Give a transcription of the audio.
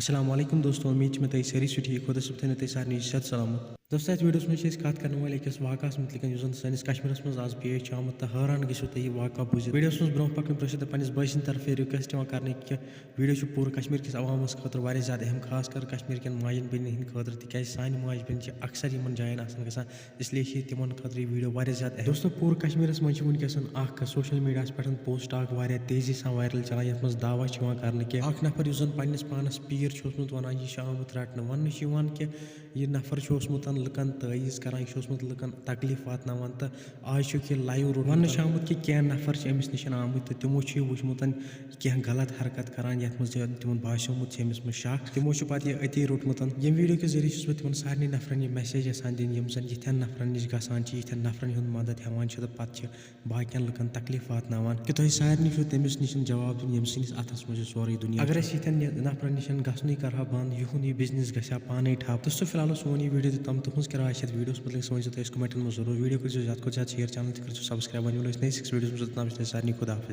अस्सलाम वालेकुम दोस्तों, उम्मीद में सारी ठीक खुदा सब थे सारे सत सलामत। दोस्तों इस वीडियो में कत कर अकिस वाक़स मुतलिक सैनिस कश्मीरस मज आज पेश आमुत तो हैरान गो तुम वाक़ बुझ वीडियो ब्रो पकन प्रेस पे बसन तरफ रिक्वेस्ट कर कि वीडियो पूरे कश्मीर किस अवामस खतर ज़्यादा अहम खास कर कश्मीर के माजन बेन हंद खतर तिक सान माज बेन अक्सर इन जायन ग इसलिए तिमन खतर वीडियो ज़्यादा अहम। दोस्तों पूरे कश्मीर मज वनकस सोशल मीडिया पे पोस्ट तेजी सा वायरल चलान ये दावा कर कि नफर पन्नस पानस पीर वन यह आमुत रटन वन कि यह नफर लुकन तईज़ कर लुकन तकलीफ वातान तो आज यह लाइव रोड वन आमुत कि क्या नफर अमिस नश आमुत तो तिमो वुचमुत क्या गलत हरकत करान ये तिमन बासोमुत अमिस मे शक तिमो पे अति रोटमुत ये वीडियो के जरिए बह तिमन सारे नफरन यह मैसेज यसान दिन यम जन यिथन नफरन नश गसान यिथन नफरन हुंद मदद हेवान तो पे बाकियन लुकन तकलीफ वातान कि तुम सारे तमिस नश जवाब दिन यम सस अथस मज सोरे दुनिया अगर यिथन नफरन नश गसन कर बंद यहुन यह बिजनेस गया पाने ठप दोस्तों फिलहाल सोन यह वीडियो तम तुज क्या वीडियो मतलब सोचो कमेंटन में जरूर वीडियो कर ज़्यादा शेयर चैनल कर सब्सक्राइब वन नई वीडियो सारे खुदा हाफिज़।